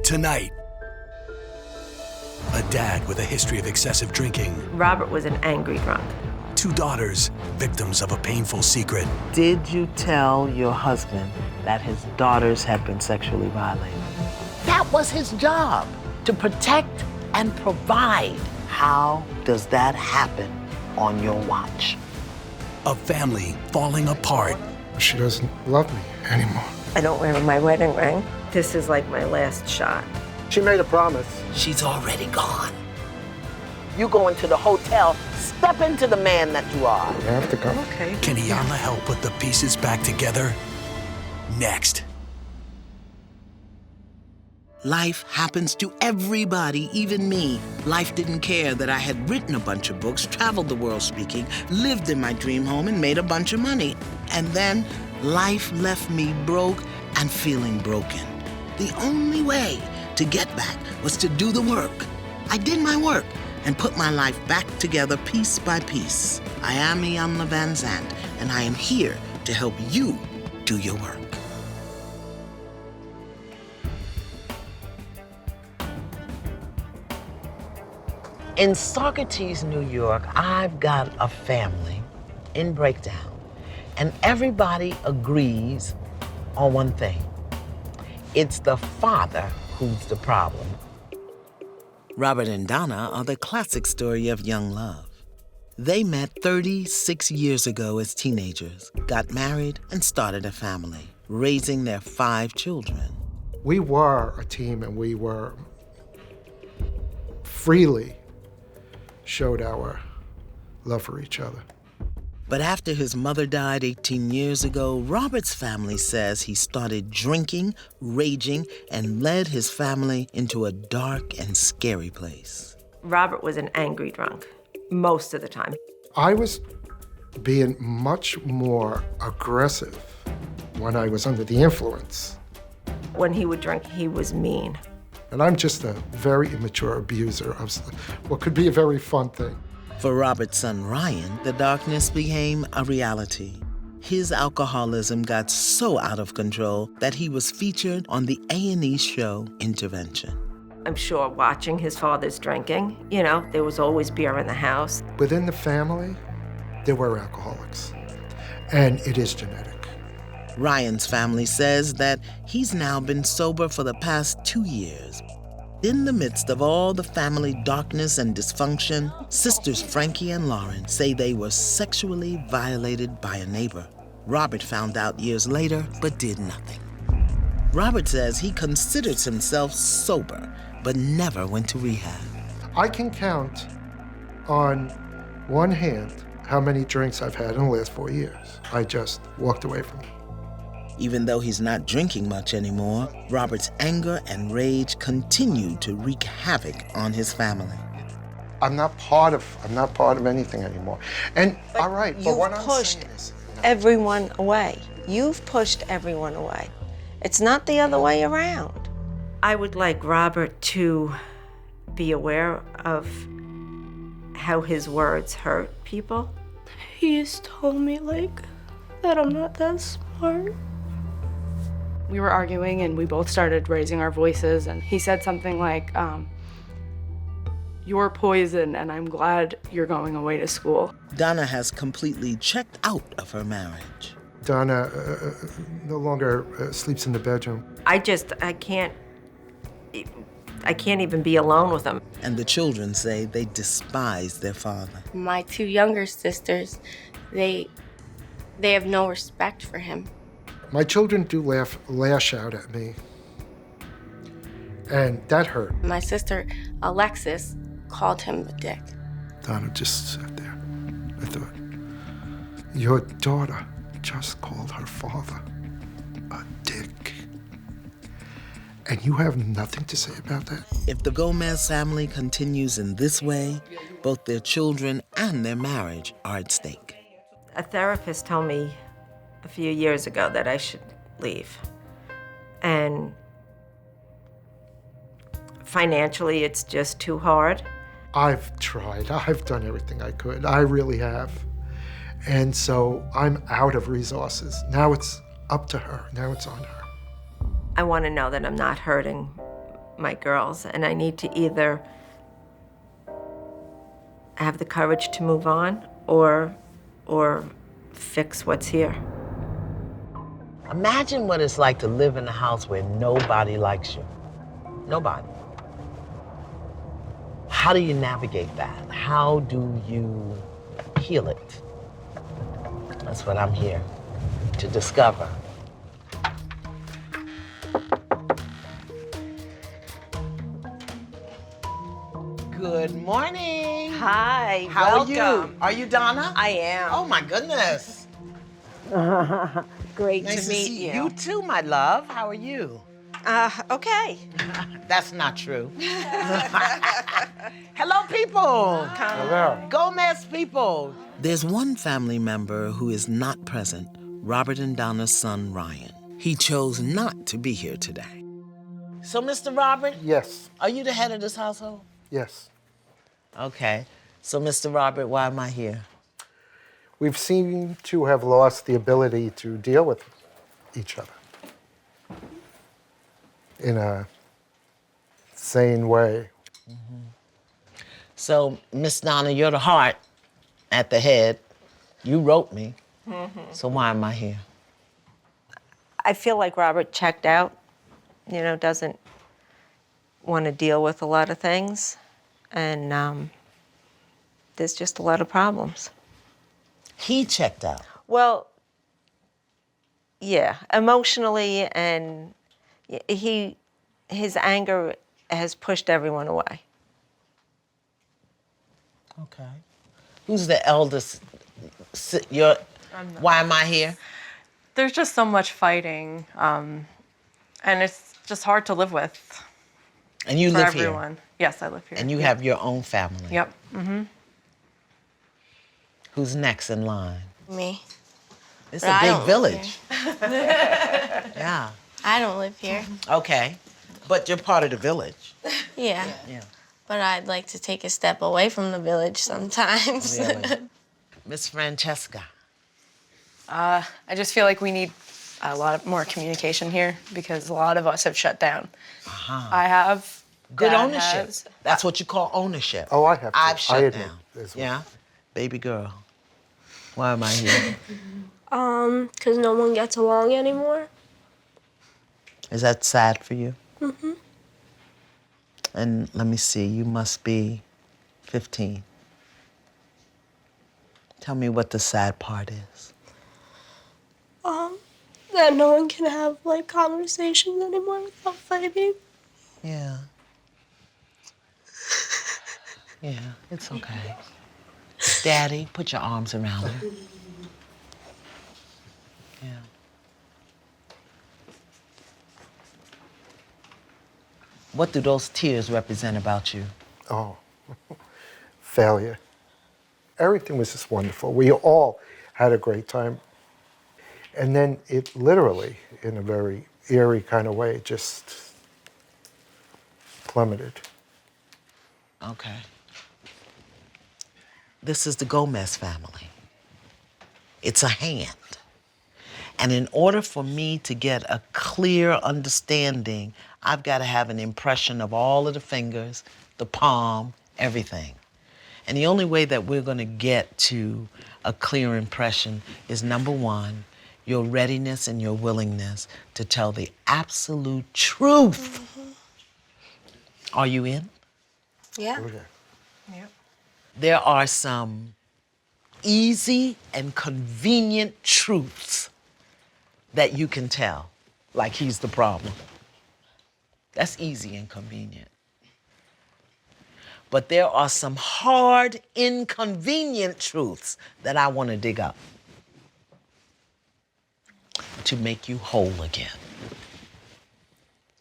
Tonight, a dad with a history of excessive drinking. Robert was an angry drunk. 2 daughters, victims of a painful secret. Did you tell your husband that his daughters had been sexually violated? That was his job, to protect and provide. How does that happen on your watch? A family falling apart. She doesn't love me anymore. I don't wear my wedding ring. This is like my last shot. She made a promise. She's already gone. You go into the hotel, step into the man that you are. You have to go. Okay. Can Iyanla help put the pieces back together? Next. Life happens to everybody, even me. Life didn't care that I had written a bunch of books, traveled the world speaking, lived in my dream home, and made a bunch of money. And then life left me broke and feeling broken. The only way to get back was to do the work. I did my work and put my life back together piece by piece. I am Iyanla Vanzant, and I am here to help you do your work. In Socrates, New York, I've got a family in breakdown, and everybody agrees on one thing. It's the father who's the problem. Robert and Donna are the classic story of young love. They met 36 years ago as teenagers, got married, and started a family, raising their 5 children. We were a team, and we were freely showed our love for each other. But after his mother died 18 years ago, Robert's family says he started drinking, raging, and led his family into a dark and scary place. Robert was an angry drunk most of the time. I was being much more aggressive when I was under the influence. When he would drink, he was mean. And I'm just a very immature abuser of what could be a very fun thing. For Robert's son Ryan, the darkness became a reality. His alcoholism got so out of control that he was featured on the A&E show Intervention. I'm sure watching his father's drinking, there was always beer in the house. Within the family, there were alcoholics, and it is genetic. Ryan's family says that he's now been sober for the past 2 years. In the midst of all the family darkness and dysfunction, sisters Frankie and Lauren say they were sexually violated by a neighbor. Robert found out years later, but did nothing. Robert says he considers himself sober, but never went to rehab. I can count on one hand how many drinks I've had in the last 4 years. I just walked away from it. Even though he's not drinking much anymore, Robert's anger and rage continue to wreak havoc on his family. I'm not part of anything anymore. And all right, but what I'm saying is, everyone away. You've pushed everyone away. It's not the other way around. I would like Robert to be aware of how his words hurt people. He's told me, that I'm not that smart. We were arguing and we both started raising our voices, and he said something like, "You're poison and I'm glad you're going away to school." Donna has completely checked out of her marriage. Donna no longer sleeps in the bedroom. I can't even be alone with him. And the children say they despise their father. My 2 younger sisters, they have no respect for him. My children do lash out at me, and that hurt. My sister, Alexis, called him a dick. Donna just sat there. I thought, your daughter just called her father a dick. And you have nothing to say about that? If the Gomez family continues in this way, both their children and their marriage are at stake. A therapist told me a few years ago that I should leave. And financially, it's just too hard. I've tried. I've done everything I could. I really have. And so I'm out of resources. Now it's up to her. Now it's on her. I want to know that I'm not hurting my girls, and I need to either have the courage to move on or fix what's here. Imagine what it's like to live in a house where nobody likes you. Nobody. How do you navigate that? How do you heal it? That's what I'm here to discover. Good morning. Hi, How welcome. are you? Are you Donna? I am. Oh my goodness. Great Nice to meet see you. you too, my love. How are you? Okay. That's not true. Hello, people. Hello. Gomez people. There's one family member who is not present, Robert and Donna's son, Ryan. He chose not to be here today. So, Mr. Robert, Yes. are you the head of this household? Yes. Okay. So, Mr. Robert, why am I here? We've seemed to have lost the ability to deal with each other in a sane way. So, Miss Donna, you're the heart at the head. You wrote me. So why am I here? I feel like Robert checked out, doesn't want to deal with a lot of things, and there's just a lot of problems. He checked out. Well, yeah, emotionally, and his anger has pushed everyone away. Okay. Who's the eldest? Why am I here? There's just so much fighting, and it's just hard to live with And you for live everyone. here. Yes, I live here. And you Yep. have your own family. Yep. Who's next in line? Me. It's But a I big don't live village. Yeah. I don't live here. Okay. But you're part of the village. Yeah. Yeah. But I'd like to take a step away from the village sometimes. Really. Miss Francesca. I just feel like we need a lot more communication here because a lot of us have shut down. I have. Good Dad ownership. has. That's what you call ownership. Oh, I have to. I've I shut admit down. as well. Yeah? Baby girl. Why am I here? Because no one gets along anymore. Is that sad for you? Mm-hmm. And let me see, you must be 15. Tell me what the sad part is. That no one can have, conversations anymore without fighting. Yeah. Yeah, it's okay. Daddy, put your arms around her. Yeah. What do those tears represent about you? Oh, failure. Everything was just wonderful. We all had a great time. And then it literally, in a very eerie kind of way, just plummeted. Okay. This is the Gomez family. It's a hand. And in order for me to get a clear understanding, I've got to have an impression of all of the fingers, the palm, everything. And the only way that we're going to get to a clear impression is, number one, your readiness and your willingness to tell the absolute truth. Are you in? Yeah. Okay. There are some easy and convenient truths that you can tell, like he's the problem. That's easy and convenient. But there are some hard, inconvenient truths that I want to dig up to make you whole again.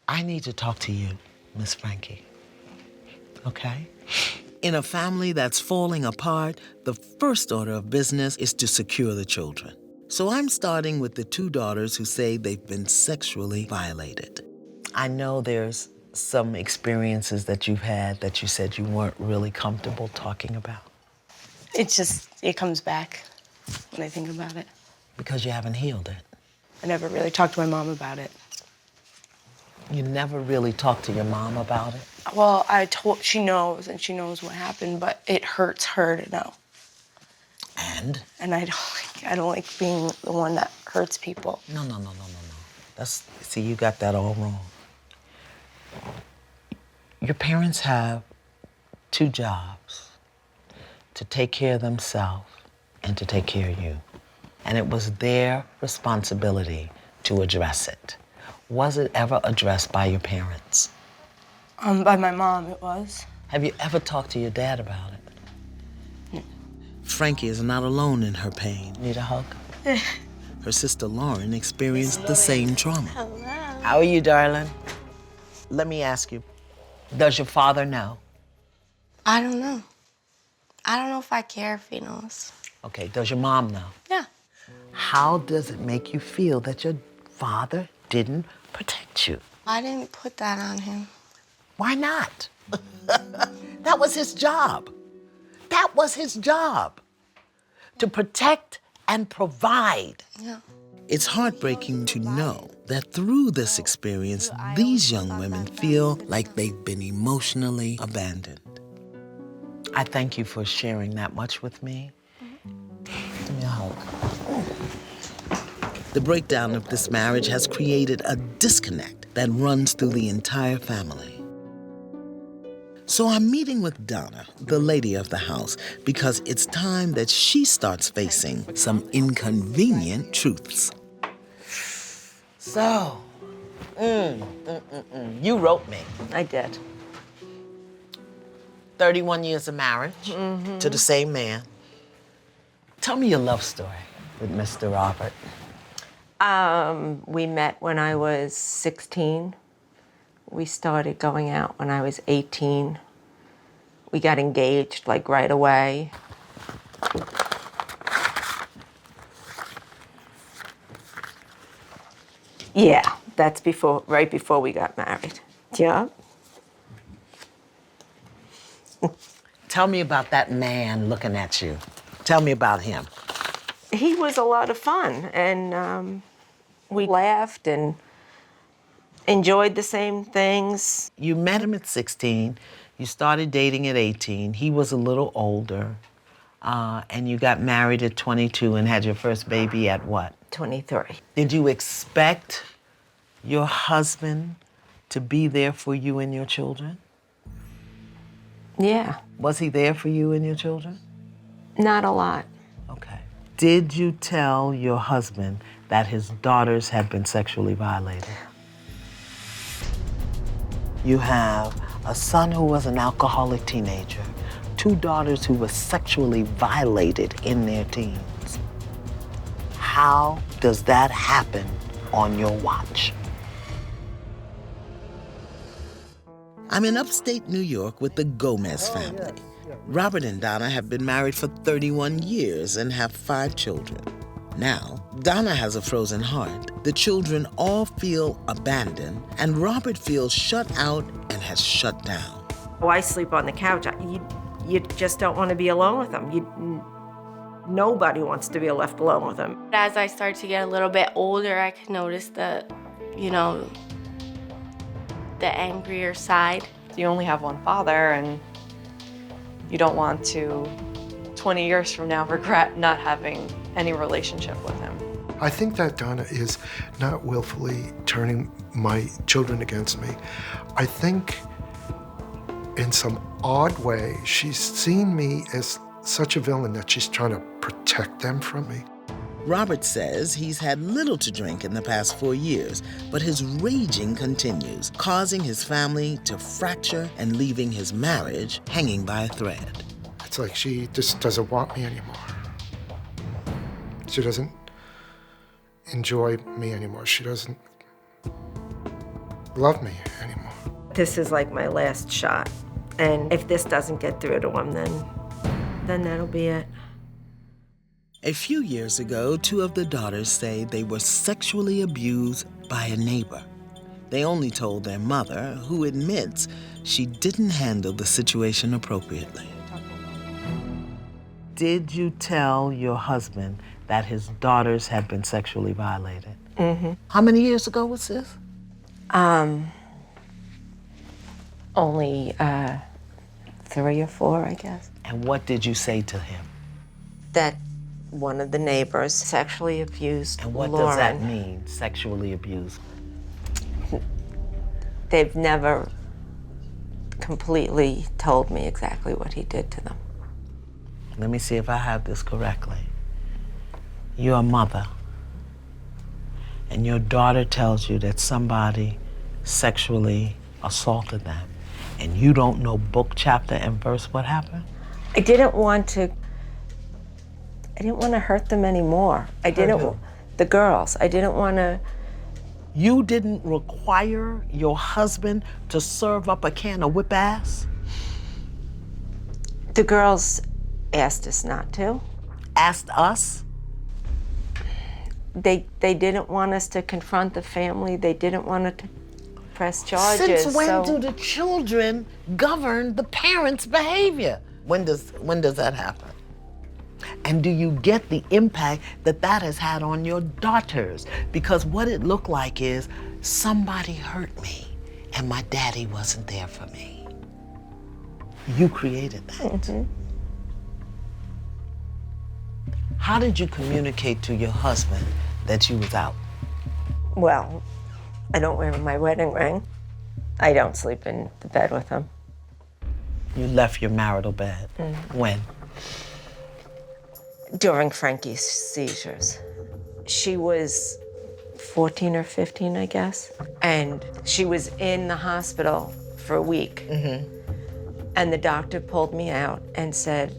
I need to talk to you, Miss Frankie. Okay? In a family that's falling apart, the first order of business is to secure the children. So I'm starting with the two daughters who say they've been sexually violated. I know there's some experiences that you've had that you said you weren't really comfortable talking about It comes back when I think about it. because you haven't healed it. I never really talked to my mom about it. You never really talked to your mom about it? Well, she knows, and she knows what happened, but it hurts her to know. And? And I don't like being the one that hurts people. No. See, you got that all wrong. Your parents have 2 jobs, to take care of themselves and to take care of you. And it was their responsibility to address it. Was it ever addressed by your parents? By my mom, it was. Have you ever talked to your dad about it? Frankie is not alone in her pain. Need a hug? Her sister Lauren experienced the same trauma. Hello. How are you, darling? Let me ask you, does your father know? I don't know. I don't know if I care if he knows. Okay, does your mom know? Yeah. How does it make you feel that your father didn't protect you? I didn't put that on him. Why not? That was his job. That was his job. To protect and provide. Yeah. It's heartbreaking to know that through this experience, these young women feel like they've been emotionally abandoned. I thank you for sharing that much with me. Give me a hug. The breakdown of this marriage has created a disconnect that runs through the entire family. So I'm meeting with Donna, the lady of the house, because it's time that she starts facing some inconvenient truths. So, you wrote me. I did. 31 years of marriage to the same man. Tell me your love story with Mr. Robert. We met when I was 16. We started going out when I was 18. We got engaged like right away. Yeah, that's right before we got married. Yeah. Tell me about that man looking at you. Tell me about him. He was a lot of fun, and we laughed and enjoyed the same things. You met him at 16. You started dating at 18. He was a little older. And you got married at 22 and had your first baby at what? 23. Did you expect your husband to be there for you and your children? Yeah. Was he there for you and your children? Not a lot. Okay. Did you tell your husband that his daughters had been sexually violated? You have a son who was an alcoholic teenager, 2 daughters who were sexually violated in their teens. How does that happen on your watch? I'm in upstate New York with the Gomez family. Robert and Donna have been married for 31 years and have 5 children. Now, Donna has a frozen heart. The children all feel abandoned, and Robert feels shut out and has shut down. Oh, I sleep on the couch. You just don't want to be alone with them. Nobody wants to be left alone with them. As I started to get a little bit older, I could notice the angrier side. You only have one father, and you don't want to, 20 years from now, regret not having any relationship with him. I think that Donna is not willfully turning my children against me. I think in some odd way, she's seen me as such a villain that she's trying to protect them from me. Robert says he's had little to drink in the past 4 years, but his raging continues, causing his family to fracture and leaving his marriage hanging by a thread. It's like she just doesn't want me anymore. She doesn't enjoy me anymore. She doesn't love me anymore. This is like my last shot. And if this doesn't get through to him, then that'll be it. A few years ago, 2 of the daughters say they were sexually abused by a neighbor. They only told their mother, who admits she didn't handle the situation appropriately. Did you tell your husband that his daughters had been sexually violated? Mm-hmm. How many years ago was this? Only 3 or 4, I guess. And what did you say to him? That one of the neighbors sexually abused And what Lauren. does that mean, sexually abused? They've never completely told me exactly what he did to them. Let me see if I have this correctly. You're a mother, and your daughter tells you that somebody sexually assaulted them, and you don't know book, chapter, and verse what happened? I didn't want to hurt them anymore. The girls. I didn't want to. You didn't require your husband to serve up a can of whip ass? The girls asked us not to. Asked us? They didn't want us to confront the family. They didn't want to press charges. Since when do the children govern the parents' behavior? When does that happen? And do you get the impact that that has had on your daughters? Because what it looked like is somebody hurt me and my daddy wasn't there for me. You created that. Mm-hmm. How did you communicate to your husband that you was out? Well, I don't wear my wedding ring. I don't sleep in the bed with him. You left your marital bed. When? During Frankie's seizures. She was 14 or 15, I guess. And she was in the hospital for a week. Mm-hmm. And the doctor pulled me out and said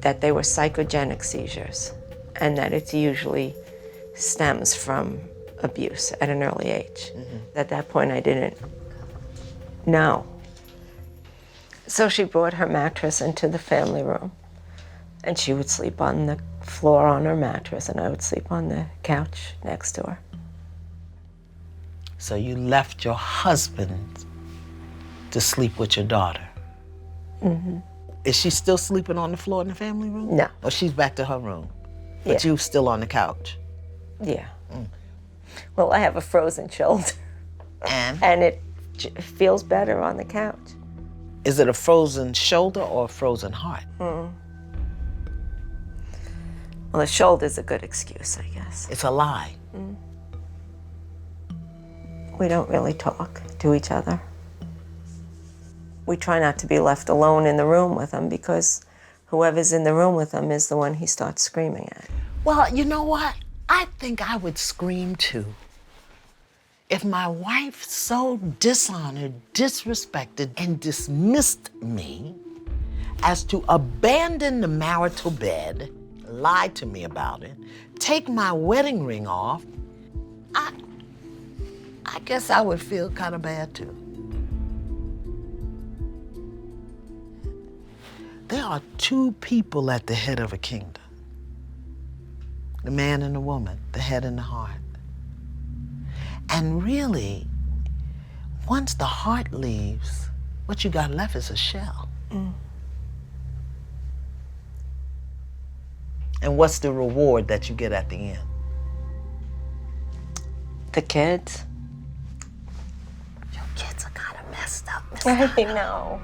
that they were psychogenic seizures and that it usually stems from abuse at an early age. Mm-hmm. At that point, I didn't know. So she brought her mattress into the family room, and she would sleep on the floor on her mattress, and I would sleep on the couch next to her. So you left your husband to sleep with your daughter? Mm-hmm. Is she still sleeping on the floor in the family room? No. Or she's back to her room? But Yeah. you still on the couch? Yeah. Well, I have a frozen shoulder. And it feels better on the couch. Is it a frozen shoulder or a frozen heart? Well, the shoulder's a good excuse, I guess. It's a lie. We don't really talk to each other. We try not to be left alone in the room with him because whoever's in the room with him is the one he starts screaming at. Well, you know what? I think I would scream too. If my wife so dishonored, disrespected, and dismissed me as to abandon the marital bed, lie to me about it, take my wedding ring off, I guess I would feel kind of bad too. There are two people at the head of a kingdom. The man and the woman, the head and the heart. And really, once the heart leaves, what you got left is a shell. And what's the reward that you get at the end? The kids. Your kids are kind of messed up. I know.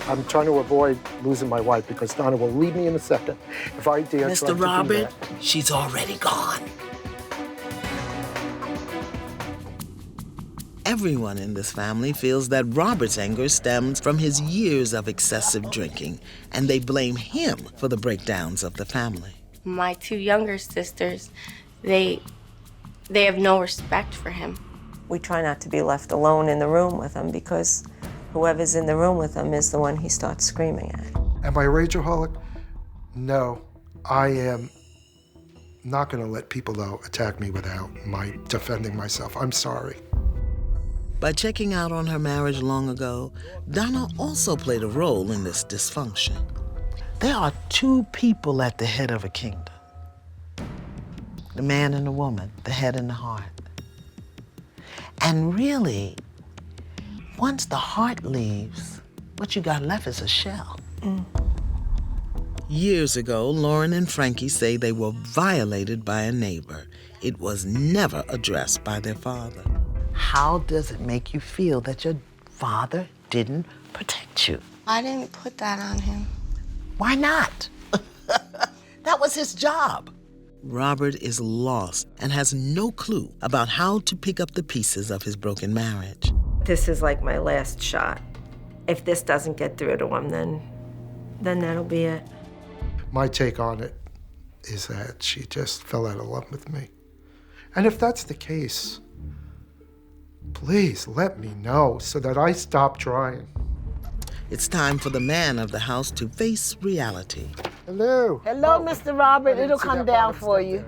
I'm trying to avoid losing my wife because Donna will leave me in a second if I dare try to Mr. do Robert, that. she's already gone. Everyone in this family feels that Robert's anger stems from his years of excessive drinking, and they blame him for the breakdowns of the family. My 2 younger sisters, they have no respect for him. We try not to be left alone in the room with him because whoever's in the room with him is the one he starts screaming at. Am I a rageaholic? No, I am not going to let people, though, attack me without my defending myself. I'm sorry. By checking out on her marriage long ago, Donna also played a role in this dysfunction. There are two people at the head of a kingdom. The man and the woman, the head and the heart. And really, once the heart leaves, what you got left is a shell. Years ago, Lauren and Frankie say they were violated by a neighbor. It was never addressed by their father. How does it make you feel that your father didn't protect you? I didn't put that on him. Why not? That was his job. Robert is lost and has no clue about how to pick up the pieces of his broken marriage. This is like my last shot. If this doesn't get through to him, then that'll be it. My take on it is that she just fell out of love with me. And if that's the case, please let me know so that I stop trying. It's time for the man of the house to face reality. Hello. Hello, Mr. Robert. It'll come down for you.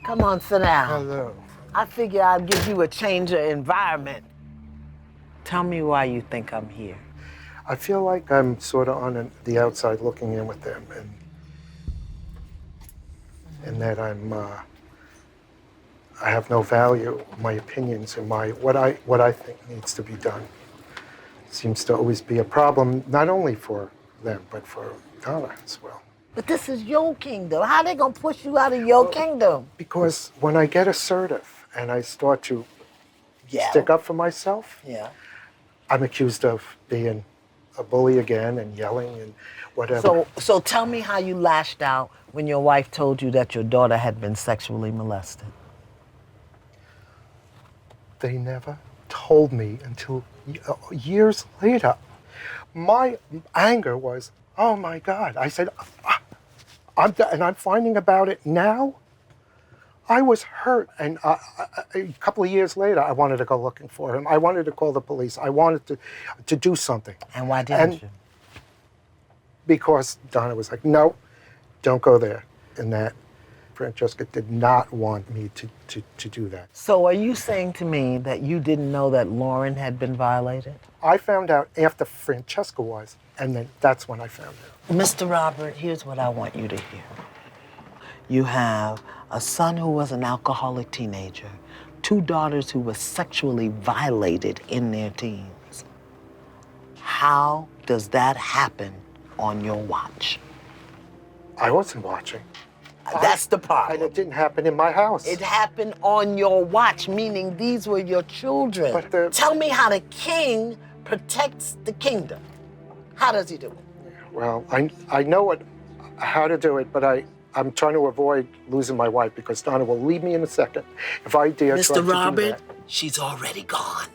Come on, sit down. Hello. I figure I'd give you a change of environment. Tell me why you think I'm here. I feel like I'm sort of on the outside looking in with them, and that I have no value. My opinions and what I think needs to be done seems to always be a problem, not only for them, but for Donna as well. But this is your kingdom. How they gonna push you out of your kingdom? Because when I get assertive and I start to stick up for myself, I'm accused of being a bully again and yelling and whatever. So tell me how you lashed out when your wife told you that your daughter had been sexually molested. They never told me until years later. My anger was, oh my God. I said, I'm finding about it now. I was hurt, and a couple of years later, I wanted to go looking for him. I wanted to call the police. I wanted to do something. And why didn't you? Because Donna was like, no, don't go there. And that Francesca did not want me to do that. So are you saying to me that you didn't know that Lauren had been violated? I found out after Francesca was, and then that's when I found out. Mr. Robert, here's what I want you to hear. You have a son who was an alcoholic teenager, 2 daughters who were sexually violated in their teens. How does that happen on your watch? I wasn't watching. That's the problem. And it didn't happen in my house. It happened on your watch, meaning these were your children. But tell me how the king protects the kingdom. How does he do it? Well, I know how to do it, but I'm trying to avoid losing my wife because Donna will leave me in a second if I dare try to do that. Mr. Robert, she's already gone.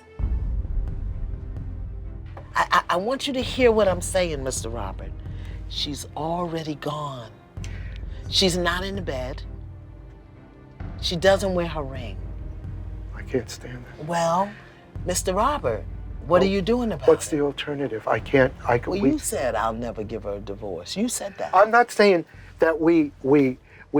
I want you to hear what I'm saying, Mr. Robert. She's already gone. She's not in the bed. She doesn't wear her ring. I can't stand it. Well, Mr. Robert, what are you doing about What's it? the alternative? I can't. You said I'll never give her a divorce. You said that. I'm not saying that we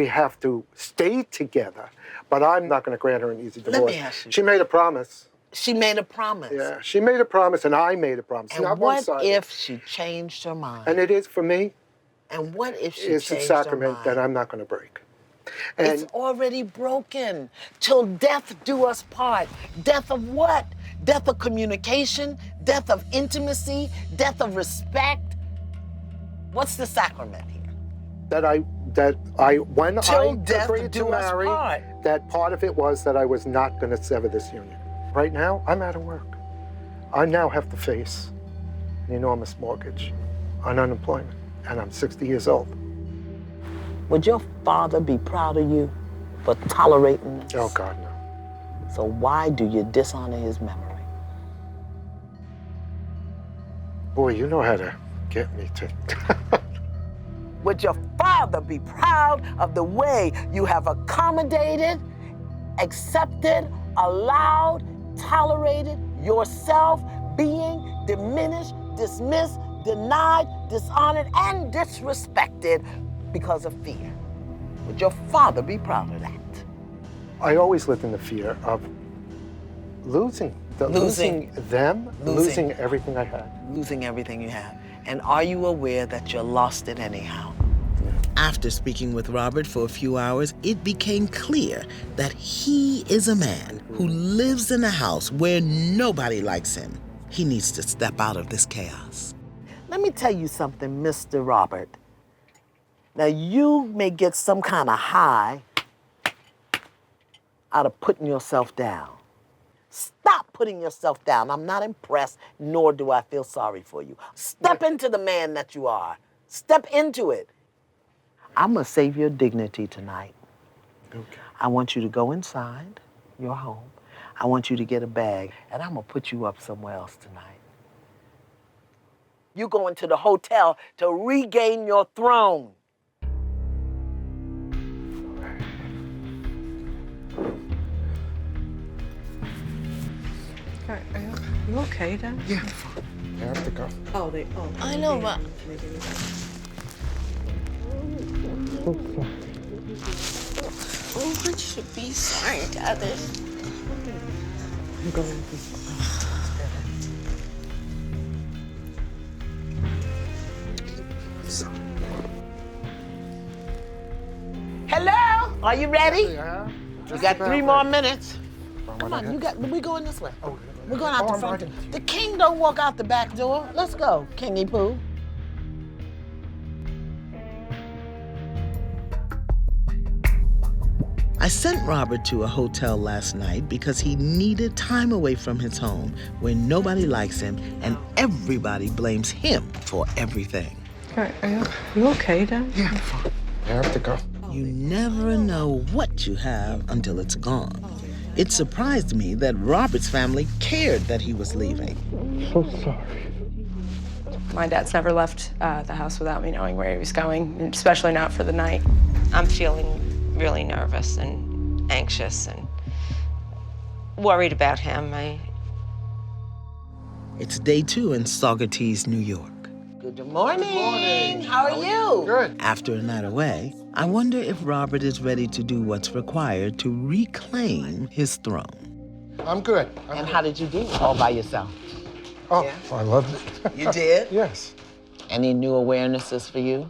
have to stay together, but I'm not going to grant her an easy divorce. Let me ask you. She made a promise. She made a promise. Yeah, she made a promise, and I made a promise. And not what one-sided. if she changed her mind? And it is for me. And what if she It's a changed her sacrament mind? that I'm not going to break. And It's already broken. Till death do us part. Death of what? Death of communication, death of intimacy, death of respect. What's the sacrament here? when Till I death agreed do to us marry, part. that part of it was that I was not going to sever this union. Right now, I'm out of work. I now have to face an enormous mortgage on unemployment, and I'm 60 years old. Would your father be proud of you for tolerating this? Oh, God, no. So why do you dishonor his memory? Boy, you know how to get me to... Would your father be proud of the way you have accommodated, accepted, allowed, tolerated yourself being diminished, dismissed, denied, dishonored, and disrespected because of fear? Would your father be proud of that? I always lived in the fear of losing them, losing everything I had. Losing everything you have. And are you aware that you lost it anyhow? After speaking with Robert for a few hours, it became clear that he is a man who lives in a house where nobody likes him. He needs to step out of this chaos. Let me tell you something, Mr. Robert. Now, you may get some kind of high out of putting yourself down. Stop putting yourself down. I'm not impressed, nor do I feel sorry for you. Step into the man that you are. Step into it. I'm gonna save your dignity tonight. Okay. I want you to go inside your home. I want you to get a bag, and I'm gonna put you up somewhere else tonight. You go into the hotel to regain your throne. You okay, Dad? Yeah, I'm fine. I have to go. I know, but I want you to be sorry to others. I'm going to. Hello? Are you ready? Yeah. You got 3 more minutes. Come on, we going this way. Oh, We're going out the I'm front ready. door. The king don't walk out the back door. Let's go, Kingy Poo. I sent Robert to a hotel last night because he needed time away from his home where nobody likes him and everybody blames him for everything. Are you okay, Dad? Yeah, I'm fine. I have to go. You never know what you have until it's gone. It surprised me that Robert's family cared that he was leaving. So sorry. My dad's never left the house without me knowing where he was going, especially not for the night. I'm feeling really nervous and anxious and worried about him. It's day 2 in Saugerties, New York. Good morning. How are you? Good. After a night away, I wonder if Robert is ready to do what's required to reclaim his throne. I'm good. And how did you do it? All by yourself? Oh, Yeah. I loved it. You did? Yes. Any new awarenesses for you?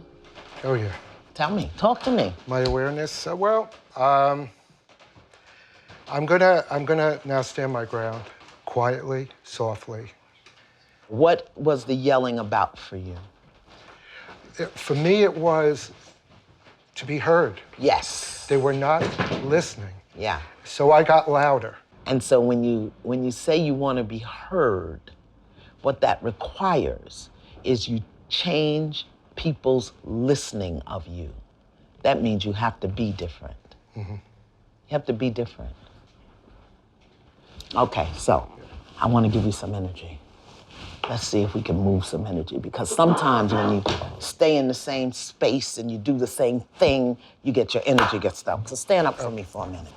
Oh, yeah. Tell me. Talk to me. My awareness, I'm gonna now stand my ground, quietly, softly. What was the yelling about for you? For me, it was to be heard. Yes. They were not listening, Yeah. so I got louder. And so when you say you want to be heard, what that requires is you change people's listening of you. That means you have to be different. Mm-hmm. You have to be different. Okay, so I want to give you some energy. Let's see if we can move some energy, because sometimes when you stay in the same space and you do the same thing, your energy gets stuck. So stand up for me for a minute.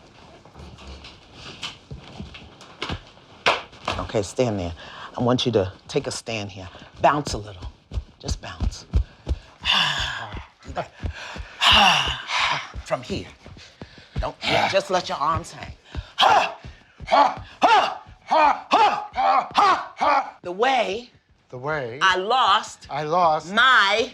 Okay, stand there. I want you to take a stand here. Bounce a little. Just bounce. From here. Don't just let your arms hang. The way I lost my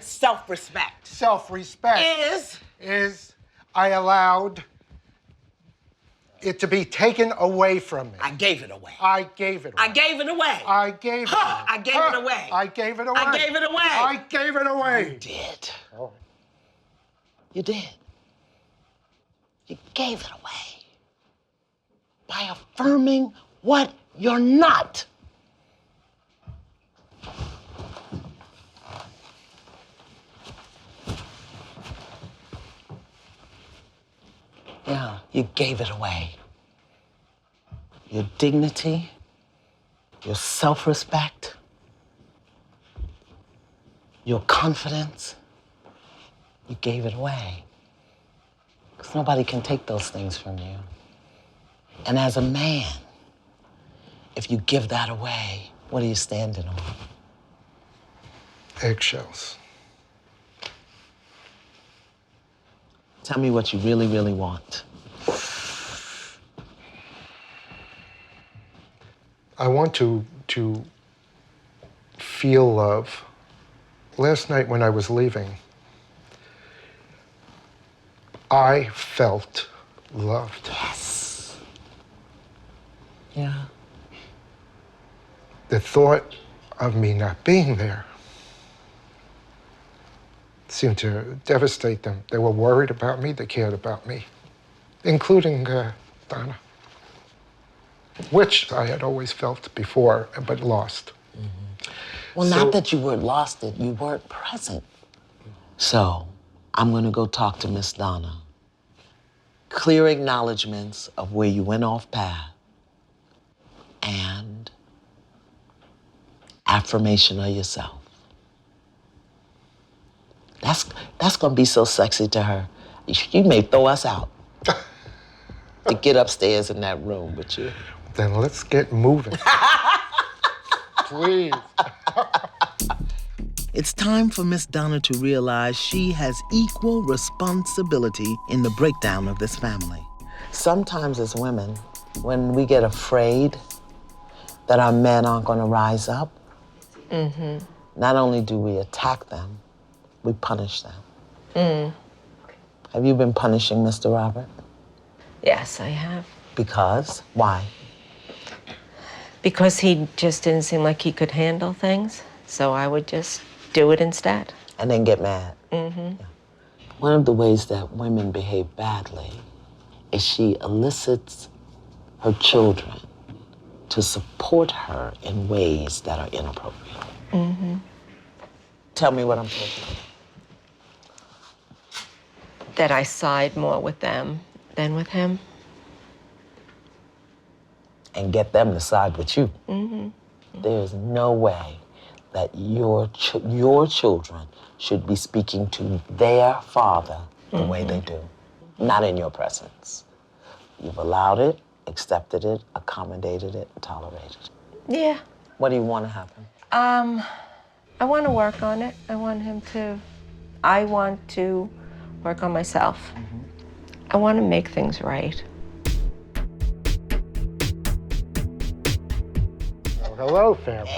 self-respect. Self-respect is I allowed it to be taken away from me. I gave it away. I gave it away. I gave it away. I gave it away. I gave it away. I gave it away. I gave it away. I gave it away. You did. Oh. You did. You gave it away by affirming what you're not. Yeah, you gave it away. Your dignity, your self-respect, your confidence, you gave it away. Because nobody can take those things from you. And as a man, if you give that away, what are you standing on? Eggshells. Tell me what you really, really want. I want to feel love. Last night when I was leaving, I felt loved. Yes. Yeah. The thought of me not being there seemed to devastate them. They were worried about me, they cared about me, including Donna, which I had always felt before, but lost. Well, not that you were lost, that you weren't present. So, I'm gonna go talk to Miss Donna. Clear acknowledgments of where you went off path and affirmation of yourself. That's gonna be so sexy to her. You may throw us out to get upstairs in that room with you. Then let's get moving. Please. It's time for Miss Donna to realize she has equal responsibility in the breakdown of this family. Sometimes as women, when we get afraid that our men aren't gonna rise up, not only do we attack them, we punish them. Have you been punishing Mr. Robert? Yes, I have. Because? Why? Because he just didn't seem like he could handle things, so I would just do it instead. And then get mad. Yeah. One of the ways that women behave badly is she elicits her children to support her in ways that are inappropriate. Tell me what I'm talking about. That I side more with them than with him. And get them to side with you. There's no way that your children should be speaking to their father the way they do. Not in your presence. You've allowed it, accepted it, accommodated it, tolerated it. Yeah. What do you want to happen? I want to work on it. I want to work on myself. I want to make things right. Hello, family.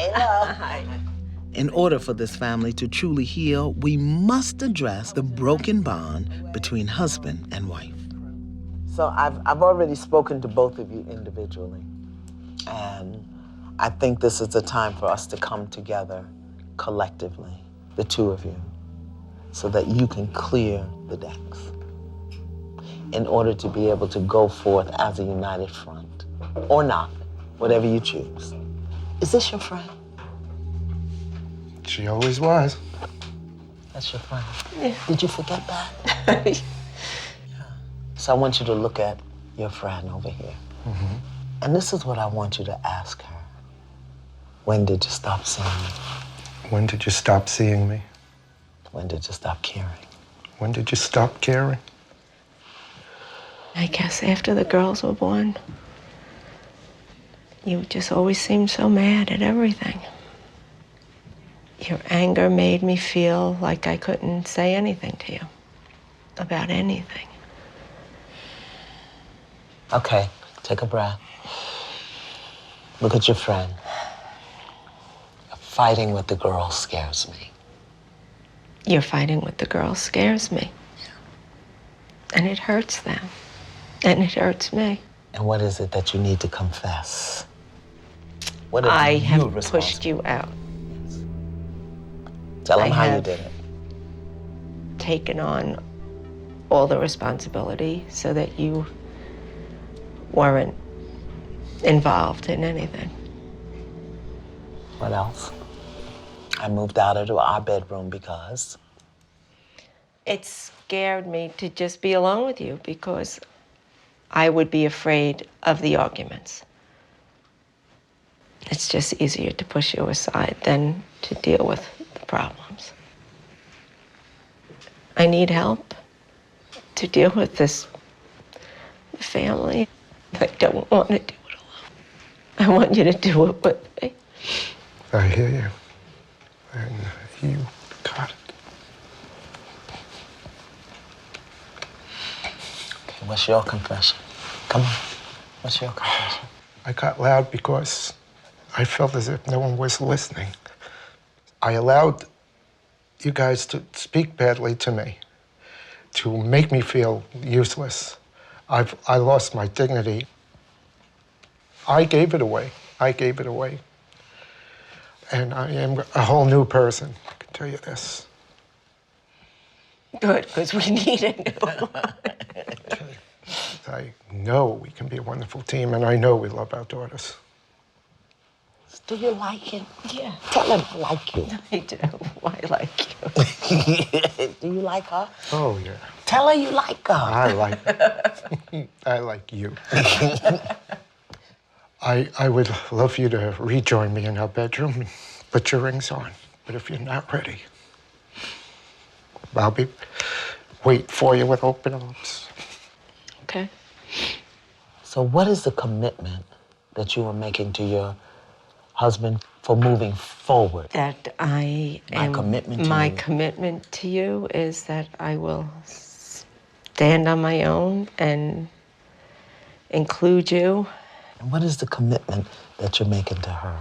In order for this family to truly heal, we must address the broken bond between husband and wife. So I've already spoken to both of you individually. And I think this is a time for us to come together collectively, the two of you, so that you can clear the decks in order to be able to go forth as a united front, or not, whatever you choose. Is this your friend? She always was. That's your friend. Yeah. Did you forget that? Yeah. So I want you to look at your friend over here. And this is what I want you to ask her. When did you stop seeing me? When did you stop seeing me? When did you stop caring? When did you stop caring? I guess after the girls were born. You just always seemed so mad at everything. Your anger made me feel like I couldn't say anything to you about anything. Okay, take a breath. Look at your friend. Fighting with the girls scares me. Your fighting with the girls scares me. And it hurts them. And it hurts me. And what is it that you need to confess? What I you have responsible? pushed you out. Tell them I how you have did it. Taken on all the responsibility so that you weren't involved in anything. What else? I moved out of our bedroom because? It scared me to just be alone with you because I would be afraid of the arguments. It's just easier to push you aside than to deal with the problems. I need help to deal with this family. I don't want to do it alone. I want you to do it with me. I hear you. And you got it. Okay, what's your confession? Come on. What's your confession? I got loud because I felt as if no one was listening. I allowed you guys to speak badly to me, to make me feel useless. I lost my dignity. I gave it away. I gave it away. And I am a whole new person, I can tell you this. Good, because we need it. I know we can be a wonderful team, and I know we love our daughters. Do you like him? Yeah. Tell him I like you. I do. I like you. Do you like her? Oh, yeah. Tell her you like her. I like her. I like you. I would love for you to rejoin me in our bedroom and put your rings on. But if you're not ready, I'll be wait for you with open arms. Okay. So what is the commitment that you are making to your husband for moving forward? That I am. My commitment to you is that I will stand on my own and include you. And what is the commitment that you're making to her?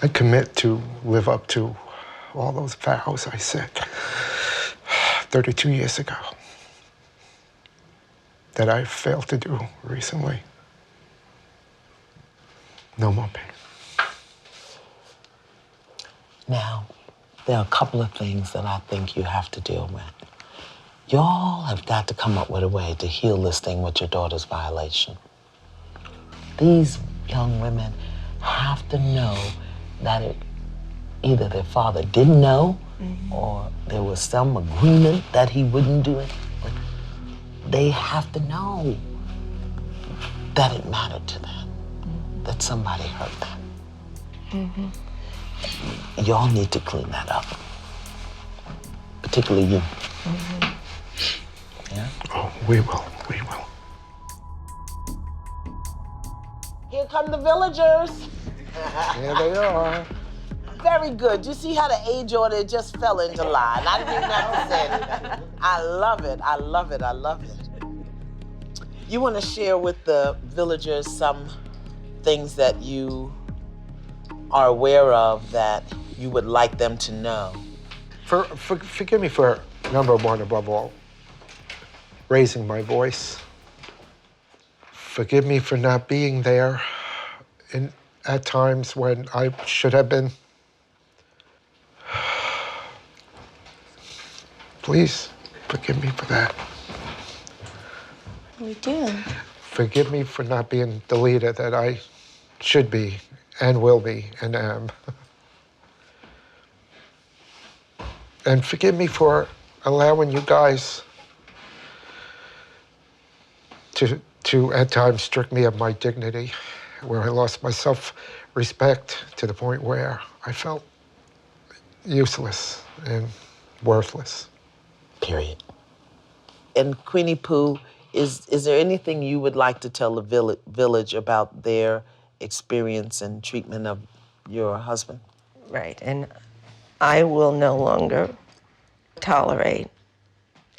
I commit to live up to all those vows I said 32 years ago that I failed to do recently. No more pain. Now, there are a couple of things that I think you have to deal with. Y'all have got to come up with a way to heal this thing with your daughter's violation. These young women have to know that either their father didn't know or there was some agreement that he wouldn't do it. But they have to know that it mattered to them, that somebody hurt them. Y'all need to clean that up, particularly you. Yeah? Oh, we will. We will. Here come the villagers. Here they are. Very good. You see how the age order just fell into line. I didn't even have to say anything. I love it. I love it. I love it. You want to share with the villagers some things that you are aware of that you would like them to know? Forgive me for number one above all, raising my voice. Forgive me for not being there at times when I should have been. Please, forgive me for that. We do. Forgive me for not being the leader that I should be and will be and am. And forgive me for allowing you guys to at times strip me of my dignity, where I lost my self-respect to the point where I felt useless and worthless. Period. And Queenie Pooh, is there anything you would like to tell the village about their experience and treatment of your husband? Right, and I will no longer tolerate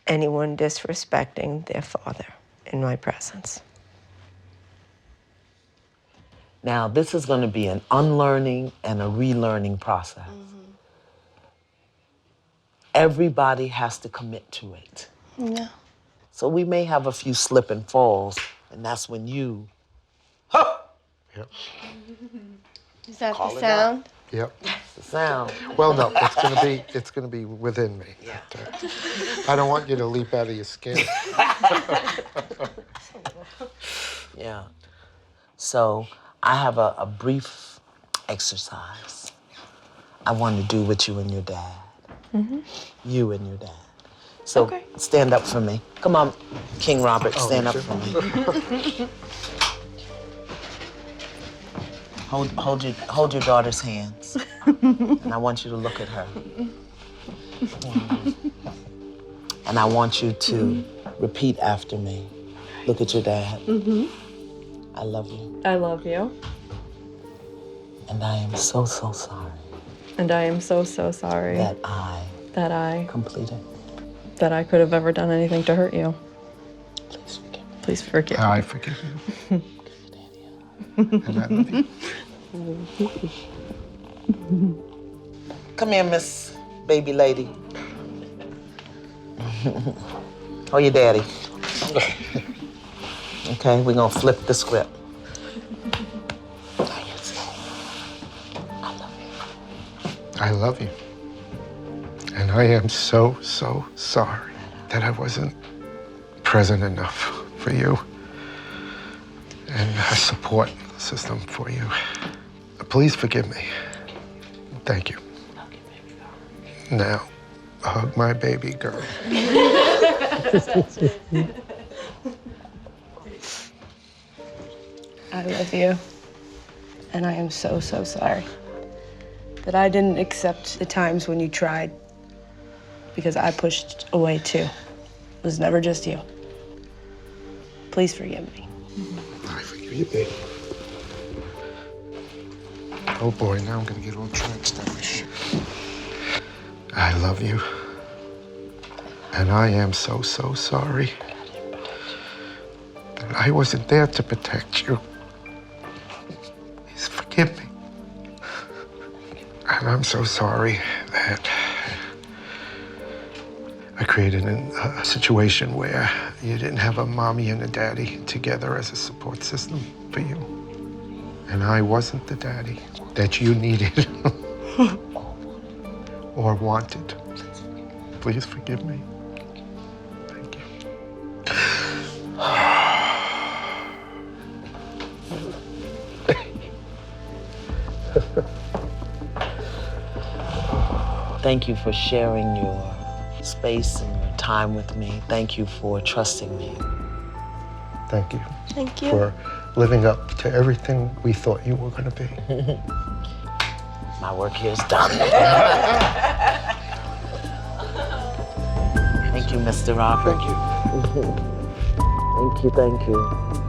anyone disrespecting their father in my presence. Now, this is going to be an unlearning and a relearning process. Everybody has to commit to it. Yeah. So we may have a few slip and falls, and that's when you, Yep. Is that Call the it sound? Yep. the sound. Well, no, it's gonna be within me. Yeah. I don't want you to leap out of your skin. Yeah. So I have a brief exercise I want to do with you and your dad. You and your dad. So stand up for me. Come on, King Robert, stand up for me. Hold your daughter's hands. And I want you to look at her. And I want you to repeat after me. Look at your dad. I love you. I love you. And I am so, so sorry And I am so, so sorry that I completed. that I could have ever done anything to hurt you. Please forgive me. Please forgive me. I forgive you. And I love you. Come here, Miss Baby Lady. Oh, your daddy. Okay, we're gonna flip the script. Now you say, I love you. I love you. And I am so, so sorry that I wasn't present enough for you and a support system for you. Please forgive me. Thank you. Now, hug my baby girl. I love you. And I am so, so sorry that I didn't accept the times when you tried, because I pushed away too. It was never just you. Please forgive me. I forgive you, baby. Oh boy, now I'm gonna get all drenched on my shit. I love you. And I am so, so sorry that I wasn't there to protect you. Please forgive me. And I'm so sorry that I created a situation where you didn't have a mommy and a daddy together as a support system for you. And I wasn't the daddy that you needed or wanted. Please forgive me. Thank you. Thank you for sharing your space and your time with me. Thank you for trusting me. Thank you. Thank you. For living up to everything we thought you were going to be. My work here is done. Thank you, Mr. Robert. Thank you. Thank you, thank you.